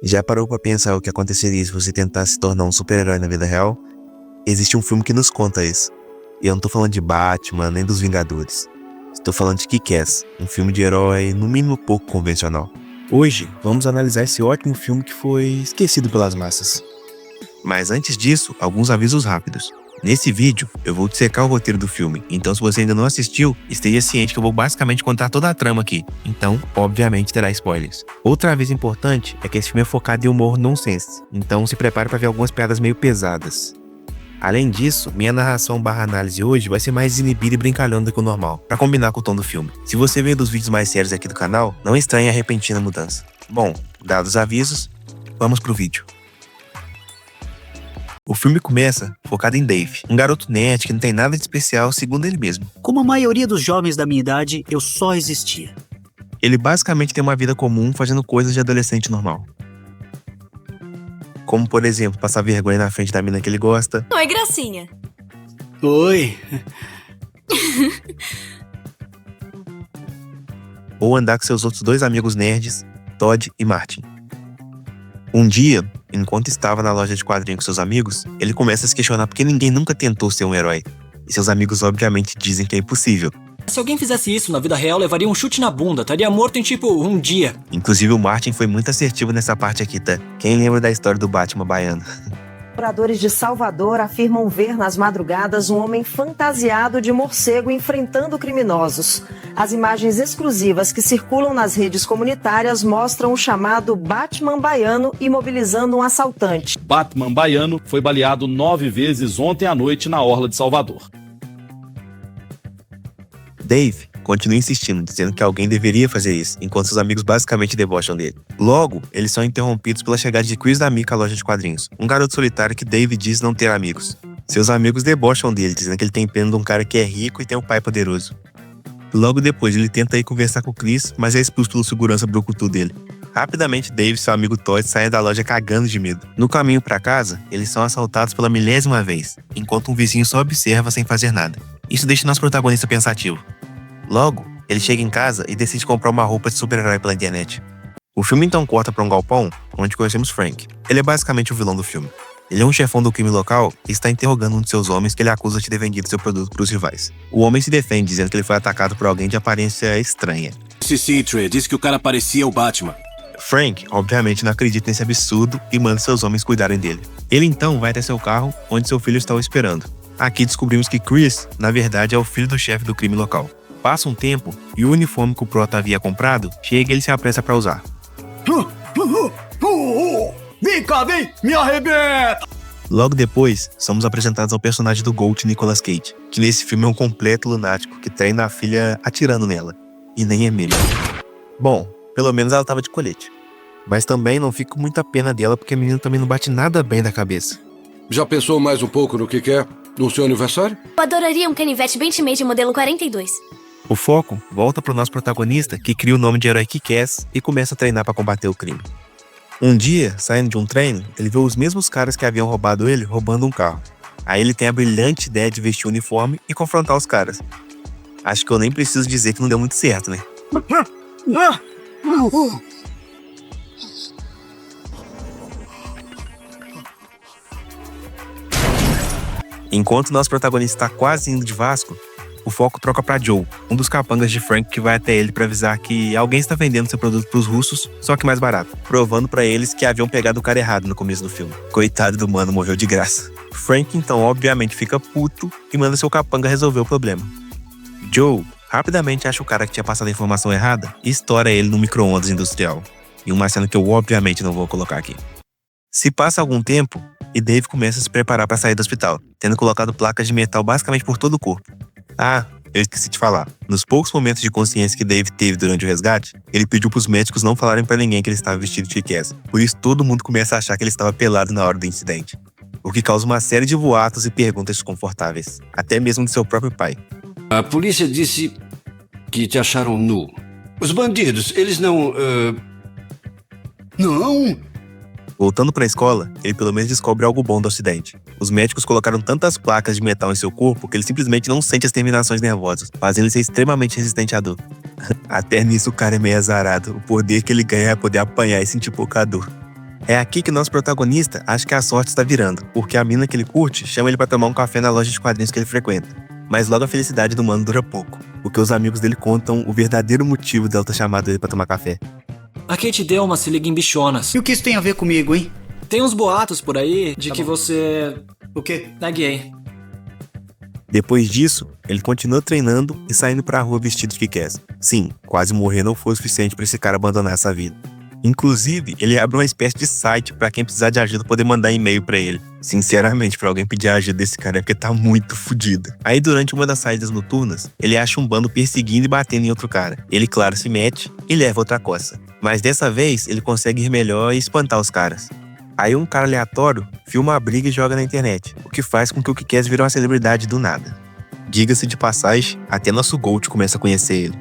Já parou pra pensar o que aconteceria se você tentasse se tornar um super-herói na vida real? Existe um filme que nos conta isso. E eu não tô falando de Batman, nem dos Vingadores. Estou falando de Kick-Ass, um filme de herói no mínimo pouco convencional. Hoje, vamos analisar esse ótimo filme que foi esquecido pelas massas. Mas antes disso, alguns avisos rápidos. Nesse vídeo, eu vou dissecar o roteiro do filme, então se você ainda não assistiu, esteja ciente que eu vou basicamente contar toda a trama aqui. Então, obviamente terá spoilers. Outra aviso importante é que esse filme é focado em humor nonsense, então se prepare para ver algumas piadas meio pesadas. Além disso, minha narração/análise hoje vai ser mais desinibida e brincalhona do que o normal, para combinar com o tom do filme. Se você veio dos vídeos mais sérios aqui do canal, não estranhe a repentina mudança. Bom, dados os avisos, vamos pro vídeo. O filme começa focado em Dave, um garoto nerd que não tem nada de especial segundo ele mesmo. Como a maioria dos jovens da minha idade, eu só existia. Ele basicamente tem uma vida comum fazendo coisas de adolescente normal. Como, por exemplo, passar vergonha na frente da mina que ele gosta. Oi, gracinha. Oi. Ou andar com seus outros dois amigos nerds, Todd e Martin. Um dia, enquanto estava na loja de quadrinhos com seus amigos, ele começa a se questionar porque ninguém nunca tentou ser um herói. E seus amigos obviamente dizem que é impossível. Se alguém fizesse isso na vida real, levaria um chute na bunda, estaria morto em tipo um dia. Inclusive o Martin foi muito assertivo nessa parte aqui, tá? Quem lembra da história do Batman baiano? Moradores de Salvador afirmam ver nas madrugadas um homem fantasiado de morcego enfrentando criminosos. As imagens exclusivas que circulam nas redes comunitárias mostram o chamado Batman baiano imobilizando um assaltante. Batman baiano foi baleado 9 vezes ontem à noite na orla de Salvador. Dave continua insistindo, dizendo que alguém deveria fazer isso, enquanto seus amigos basicamente debocham dele. Logo, eles são interrompidos pela chegada de Chris da Mika à loja de quadrinhos, um garoto solitário que Dave diz não ter amigos. Seus amigos debocham dele, dizendo que ele tem pena de um cara que é rico e tem um pai poderoso. Logo depois, ele tenta ir conversar com Chris, mas é expulso pelo segurança brucutu dele. Rapidamente, Dave e seu amigo Todd saem da loja cagando de medo. No caminho pra casa, eles são assaltados pela 1000ª vez, enquanto um vizinho só observa sem fazer nada. Isso deixa nosso protagonista pensativo. Logo, ele chega em casa e decide comprar uma roupa de super-herói pela internet. O filme então corta para um galpão, onde conhecemos Frank. Ele é basicamente o vilão do filme. Ele é um chefão do crime local e está interrogando um de seus homens que ele acusa de ter vendido seu produto para os rivais. O homem se defende, dizendo que ele foi atacado por alguém de aparência estranha. Citri disse que o cara parecia o Batman. Frank, obviamente, não acredita nesse absurdo e manda seus homens cuidarem dele. Ele então vai até seu carro, onde seu filho está o esperando. Aqui descobrimos que Chris, na verdade, é o filho do chefe do crime local. Passa um tempo e o uniforme que o Prota havia comprado chega e ele se apressa para usar. Vem cá, vem! Me arrebenta! Logo depois, somos apresentados ao personagem do Gold Nicolas Cage, que nesse filme é um completo lunático que treina a filha atirando nela. E nem é mesmo. Bom, pelo menos ela tava de colete. Mas também não fico com muita pena dela porque a menina também não bate nada bem da cabeça. Já pensou mais um pouco no que quer? No seu aniversário? Eu adoraria um canivete Benchmade modelo 42. O foco volta pro nosso protagonista, que cria o nome de herói Kick-Ass e começa a treinar para combater o crime. Um dia, saindo de um treino, ele vê os mesmos caras que haviam roubado ele roubando um carro. Aí ele tem a brilhante ideia de vestir o uniforme e confrontar os caras. Acho que eu nem preciso dizer que não deu muito certo, né? Enquanto nosso protagonista está quase indo de Vasco, o foco troca pra Joe, um dos capangas de Frank que vai até ele pra avisar que alguém está vendendo seu produto pros russos, só que mais barato, provando pra eles que haviam pegado o cara errado no começo do filme. Coitado do mano, morreu de graça. Frank então obviamente fica puto e manda seu capanga resolver o problema. Joe rapidamente acha o cara que tinha passado a informação errada e estoura ele no micro-ondas industrial. E uma cena que eu obviamente não vou colocar aqui. Se passa algum tempo, e Dave começa a se preparar para sair do hospital, tendo colocado placas de metal basicamente por todo o corpo. Ah, eu esqueci de falar. Nos poucos momentos de consciência que Dave teve durante o resgate, ele pediu pros médicos não falarem pra ninguém que ele estava vestido de Kick-Ass. Por isso todo mundo começa a achar que ele estava pelado na hora do incidente. O que causa uma série de boatos e perguntas desconfortáveis, até mesmo de seu próprio pai. A polícia disse que te acharam nu. Os bandidos, eles não... Não! Voltando pra escola, ele pelo menos descobre algo bom do acidente. Os médicos colocaram tantas placas de metal em seu corpo que ele simplesmente não sente as terminações nervosas, fazendo ele ser extremamente resistente à dor. Até nisso o cara é meio azarado. O poder que ele ganha é poder apanhar e sentir pouca dor. É aqui que nosso protagonista acha que a sorte está virando, porque a mina que ele curte chama ele pra tomar um café na loja de quadrinhos que ele frequenta. Mas logo a felicidade do mano dura pouco, porque os amigos dele contam o verdadeiro motivo dela ter chamado ele pra tomar café. A Kate deu uma se liga em bichonas. E o que isso tem a ver comigo, hein? Tem uns boatos por aí de que você O quê? é gay. Depois disso, ele continua treinando e saindo pra rua vestido de Kick-Ass. Sim, quase morrer não foi o suficiente pra esse cara abandonar essa vida. Inclusive, ele abre uma espécie de site pra quem precisar de ajuda poder mandar e-mail pra ele. Sinceramente, pra alguém pedir ajuda desse cara é porque tá muito fodido. Aí, durante uma das saídas noturnas, ele acha um bando perseguindo e batendo em outro cara. Ele, claro, se mete e leva outra coça. Mas dessa vez, ele consegue ir melhor e espantar os caras. Aí um cara aleatório filma a briga e joga na internet, o que faz com que o Kick-Ass vire uma celebridade do nada. Diga-se de passagem, até nosso Gold começa a conhecer ele.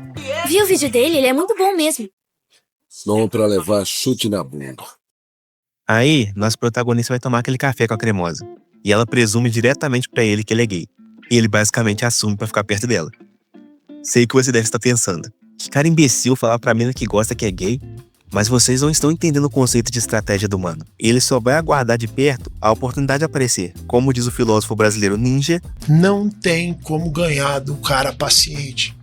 Vi o vídeo dele, ele é muito bom mesmo. Não pra levar chute na bunda. Aí, nosso protagonista vai tomar aquele café com a cremosa. E ela presume diretamente pra ele que ele é gay. E ele basicamente assume pra ficar perto dela. Sei que você deve estar pensando. Que cara imbecil falar pra mina que gosta que é gay? Mas vocês não estão entendendo o conceito de estratégia do mano. Ele só vai aguardar de perto a oportunidade de aparecer. Como diz o filósofo brasileiro Ninja, não tem como ganhar do cara paciente.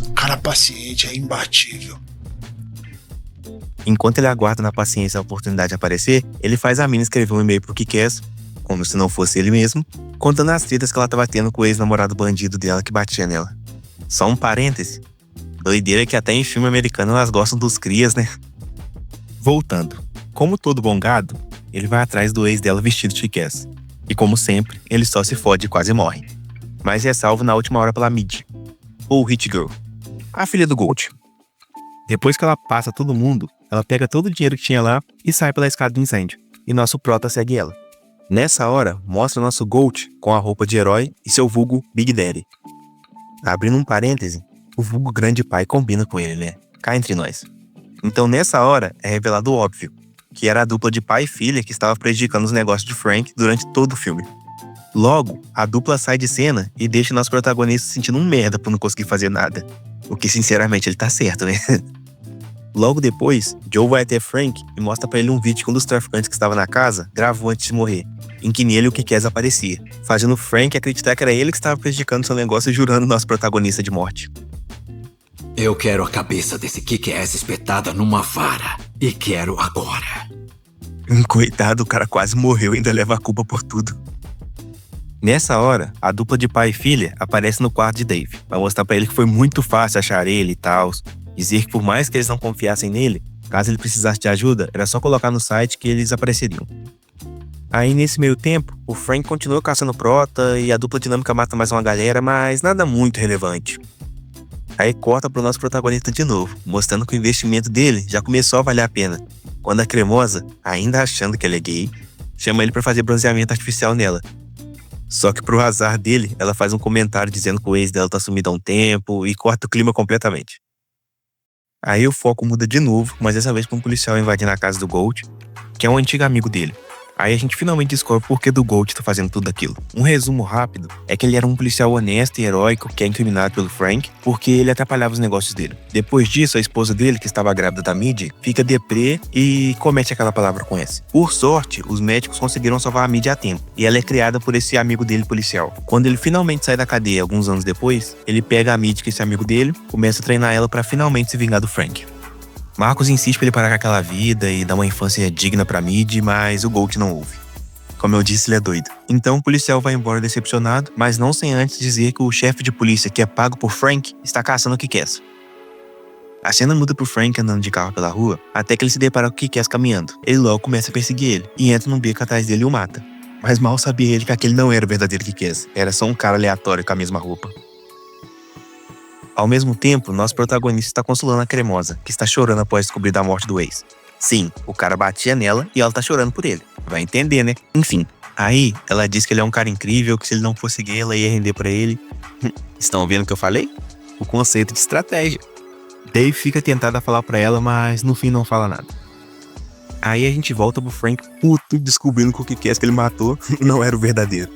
O cara paciente é imbatível. Enquanto ele aguarda na paciência a oportunidade de aparecer, ele faz a mina escrever um e-mail pro Kick-Ass, como se não fosse ele mesmo, contando as tretas que ela tava tendo com o ex-namorado bandido dela que batia nela. Só um parêntese. Doideira que até em filme americano elas gostam dos crias, né? Voltando. Como todo bom gado, ele vai atrás do ex dela vestido de Kick-Ass. E como sempre, ele só se fode e quase morre. Mas é salvo na última hora pela Mid, ou Hit Girl, a filha do Gold. Depois que ela passa todo mundo, ela pega todo o dinheiro que tinha lá e sai pela escada do incêndio. E nosso prota segue ela. Nessa hora, mostra nosso Gold com a roupa de herói e seu vulgo Big Daddy. Abrindo um parêntese, o vulgo grande pai combina com ele, né? Cá entre nós. Então nessa hora é revelado o óbvio, que era a dupla de pai e filha que estava prejudicando os negócios de Frank durante todo o filme. Logo, a dupla sai de cena e deixa nosso protagonista se sentindo um merda por não conseguir fazer nada. O que sinceramente ele tá certo, né? Logo depois, Joe vai até Frank e mostra pra ele um vídeo que um dos traficantes que estava na casa gravou antes de morrer, em que nele o Kick-Ass aparecia, fazendo Frank acreditar que era ele que estava prejudicando seu negócio e jurando nosso protagonista de morte. Eu quero a cabeça desse Kick-Ass espetada numa vara. E quero agora. Coitado, o cara quase morreu e ainda leva a culpa por tudo. Nessa hora, a dupla de pai e filha aparece no quarto de Dave, pra mostrar pra ele que foi muito fácil achar ele e tal. Dizer que por mais que eles não confiassem nele, caso ele precisasse de ajuda, era só colocar no site que eles apareceriam. Aí nesse meio tempo, o Frank continua caçando prota e a dupla dinâmica mata mais uma galera, mas nada muito relevante. Aí corta pro nosso protagonista de novo, mostrando que o investimento dele já começou a valer a pena. Quando a cremosa, ainda achando que ele é gay, chama ele pra fazer bronzeamento artificial nela. Só que pro azar dele, ela faz um comentário dizendo que o ex dela tá sumido há um tempo e corta o clima completamente. Aí o foco muda de novo, mas dessa vez com um policial invadindo a casa do Gold, que é um antigo amigo dele. Aí a gente finalmente descobre o porquê do Gold tá fazendo tudo aquilo. Um resumo rápido é que ele era um policial honesto e heróico que é incriminado pelo Frank porque ele atrapalhava os negócios dele. Depois disso, a esposa dele, que estava grávida da Mid, fica deprê e comete aquela palavra com S. Por sorte, os médicos conseguiram salvar a Mid a tempo e ela é criada por esse amigo dele policial. Quando ele finalmente sai da cadeia alguns anos depois, ele pega a Mid, que é esse amigo dele, começa a treinar ela pra finalmente se vingar do Frank. Marcos insiste pra ele parar com aquela vida e dar uma infância digna pra Mid, mas o Gold não ouve. Como eu disse, ele é doido. Então o policial vai embora decepcionado, mas não sem antes dizer que o chefe de polícia, que é pago por Frank, está caçando o Kick-Ass. A cena muda pro Frank andando de carro pela rua, até que ele se depara com o Kick-Ass caminhando. Ele logo começa a perseguir ele, e entra num beco atrás dele e o mata. Mas mal sabia ele que aquele não era o verdadeiro Kick-Ass, era só um cara aleatório com a mesma roupa. Ao mesmo tempo, nosso protagonista está consolando a cremosa, que está chorando após descobrir da morte do ex. Sim, o cara batia nela e ela tá chorando por ele. Vai entender, né? Enfim, aí ela diz que ele é um cara incrível, que se ele não fosse gay, ela ia render pra ele. Estão vendo o que eu falei? O conceito de estratégia. Dave fica tentado a falar pra ela, mas no fim não fala nada. Aí a gente volta pro Frank puto, descobrindo que o Kick-Ass que ele matou não era o verdadeiro.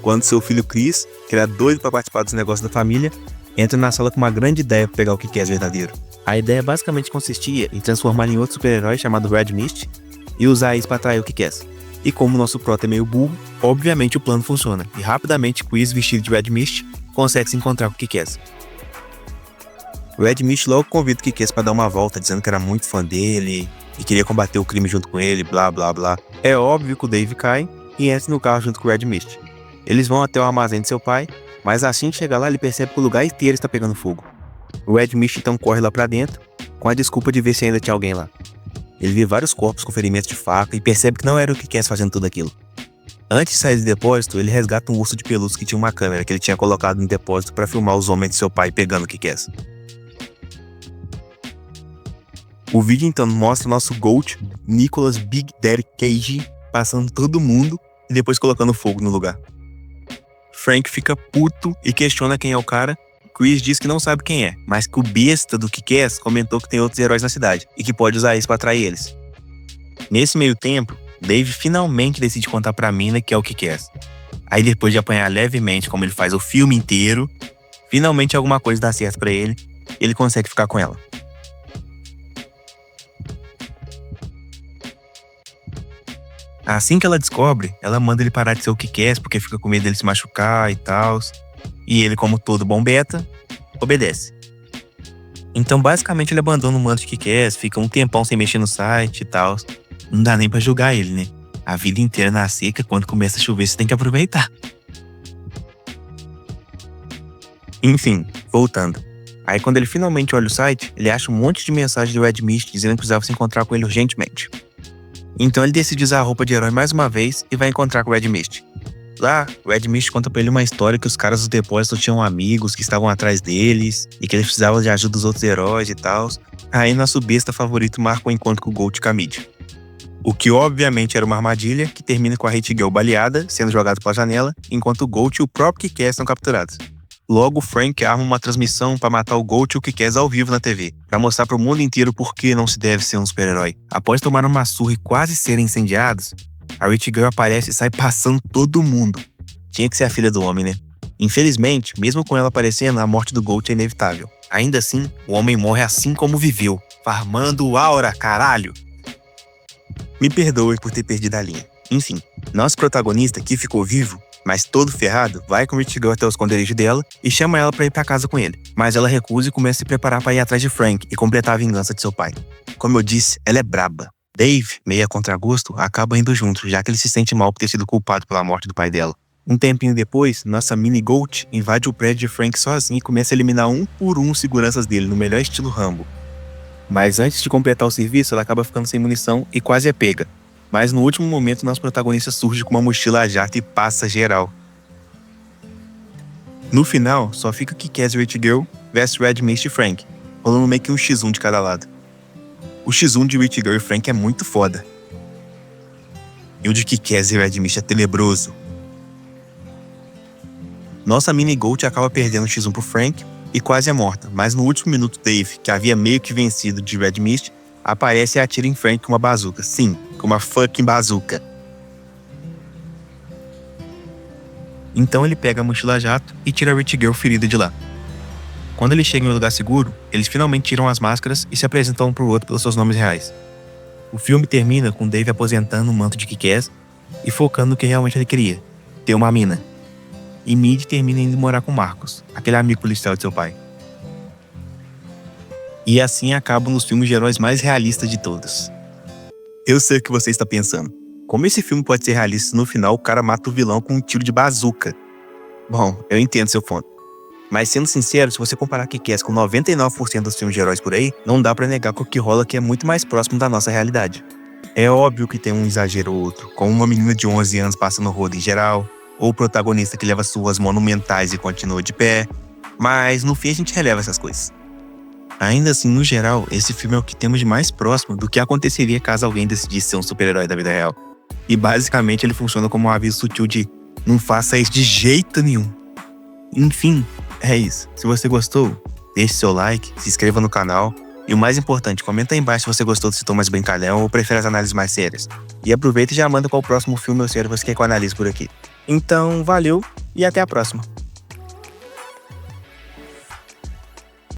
Quando seu filho Chris, que era doido pra participar dos negócios da família, entra na sala com uma grande ideia pra pegar o Kick-Ass verdadeiro. A ideia basicamente consistia em transformar ele em outro super-herói chamado Red Mist e usar isso para atrair o Kick-Ass. E como o nosso prota é meio burro, obviamente o plano funciona, e rapidamente Chris, vestido de Red Mist, consegue se encontrar com o Kick-Ass. O Red Mist logo convida o Kick-Ass para dar uma volta, dizendo que era muito fã dele e queria combater o crime junto com ele, blá blá blá. É óbvio que o Dave cai e entra no carro junto com o Red Mist. Eles vão até o armazém de seu pai, mas assim que chega lá ele percebe que o lugar inteiro está pegando fogo. O Red Mist então corre lá pra dentro, com a desculpa de ver se ainda tinha alguém lá. Ele vê vários corpos com ferimentos de faca e percebe que não era o Kick-Ass fazendo tudo aquilo. Antes de sair do depósito, ele resgata um urso de pelúcia que tinha uma câmera que ele tinha colocado no depósito para filmar os homens de seu pai pegando o Kick-Ass. O vídeo então mostra o nosso GOAT, Nicolas Big Daddy Cage, passando todo mundo e depois colocando fogo no lugar. Frank fica puto e questiona quem é o cara. Chris diz que não sabe quem é, mas que o besta do Kick-Ass comentou que tem outros heróis na cidade e que pode usar isso para atrair eles. Nesse meio tempo, Dave finalmente decide contar pra mina que é o Kick-Ass. Aí depois de apanhar levemente, como ele faz o filme inteiro, finalmente alguma coisa dá certo pra ele e ele consegue ficar com ela. Assim que ela descobre, ela manda ele parar de ser o Kick-Ass porque fica com medo dele se machucar e tal. E ele, como todo bom beta, obedece. Então basicamente ele abandona o manto de Kick-Ass, fica um tempão sem mexer no site e tal. Não dá nem pra julgar ele, né? A vida inteira na seca, quando começa a chover, você tem que aproveitar. Enfim, voltando. Aí quando ele finalmente olha o site, ele acha um monte de mensagem do Red Mist dizendo que precisava se encontrar com ele urgentemente. Então ele decide usar a roupa de herói mais uma vez e vai encontrar com o Red Mist. Lá, o Red Mist conta pra ele uma história que os caras do depósito tinham amigos que estavam atrás deles e que eles precisavam de ajuda dos outros heróis e tal. Aí nosso besta favorito marca um encontro com o Gold Kamid. O que obviamente era uma armadilha que termina com a Hit Girl baleada, sendo jogado pela janela, enquanto o Gold e o próprio Kick-Ass são capturados. Logo, Frank arma uma transmissão para matar o Gold e o Kick-Ass ao vivo na TV, para mostrar pro mundo inteiro por que não se deve ser um super-herói. Após tomar uma surra e quase serem incendiados, a Hit Girl aparece e sai passando todo mundo. Tinha que ser a filha do homem, né? Infelizmente, mesmo com ela aparecendo, a morte do Gold é inevitável. Ainda assim, o homem morre assim como viveu, farmando aura, caralho! Me perdoe por ter perdido a linha. Enfim, nosso protagonista, que ficou vivo, mas todo ferrado, vai com Hit Girl até o esconderijo dela e chama ela pra ir pra casa com ele. Mas ela recusa e começa a se preparar pra ir atrás de Frank e completar a vingança de seu pai. Como eu disse, ela é braba. Dave, meio a contragosto, acaba indo junto, já que ele se sente mal por ter sido culpado pela morte do pai dela. Um tempinho depois, nossa mini Goat invade o prédio de Frank sozinho e começa a eliminar um por um os seguranças dele, no melhor estilo Rambo. Mas antes de completar o serviço, ela acaba ficando sem munição e quase é pega. Mas no último momento, nosso protagonista surge com uma mochila a jato e passa geral. No final, só fica Kick-Ass e Hit Girl vs Red Mist e Frank, rolando meio que um X1 de cada lado. O X1 de Hit Girl e Frank é muito foda. E o de Kick-Ass e Red Mist é tenebroso. Nossa mini Goat acaba perdendo o X1 pro Frank e quase é morta, mas no último minuto Dave, que havia meio que vencido de Red Mist, aparece e atira em Frank com uma bazuca. Sim, com uma fucking bazuca. Então ele pega a mochila a jato e tira a Hit Girl ferida de lá. Quando eles chegam em um lugar seguro, eles finalmente tiram as máscaras e se apresentam um pro outro pelos seus nomes reais. O filme termina com Dave aposentando o manto de Kick-Ass e focando no que realmente ele queria, ter uma mina. E Mid termina indo morar com Marcos, aquele amigo policial de seu pai. E assim acabam os filmes de heróis mais realistas de todos. Eu sei o que você está pensando. Como esse filme pode ser realista se no final o cara mata o vilão com um tiro de bazuca? Bom, eu entendo seu ponto. Mas sendo sincero, se você comparar Kick-Ass com 99% dos filmes de heróis por aí, não dá pra negar que o que rola aqui é muito mais próximo da nossa realidade. É óbvio que tem um exagero ou outro, como uma menina de 11 anos passando rodo em geral, ou o protagonista que leva surras monumentais e continua de pé, mas no fim a gente releva essas coisas. Ainda assim, no geral, esse filme é o que temos de mais próximo do que aconteceria caso alguém decidisse ser um super-herói da vida real. E basicamente ele funciona como um aviso sutil de não faça isso de jeito nenhum. Enfim, é isso. Se você gostou, deixe seu like, se inscreva no canal e o mais importante, comenta aí embaixo se você gostou desse tom mais brincalhão ou prefere as análises mais sérias. E aproveita e já manda qual o próximo filme ou série você quer que eu analise por aqui. Então, valeu e até a próxima.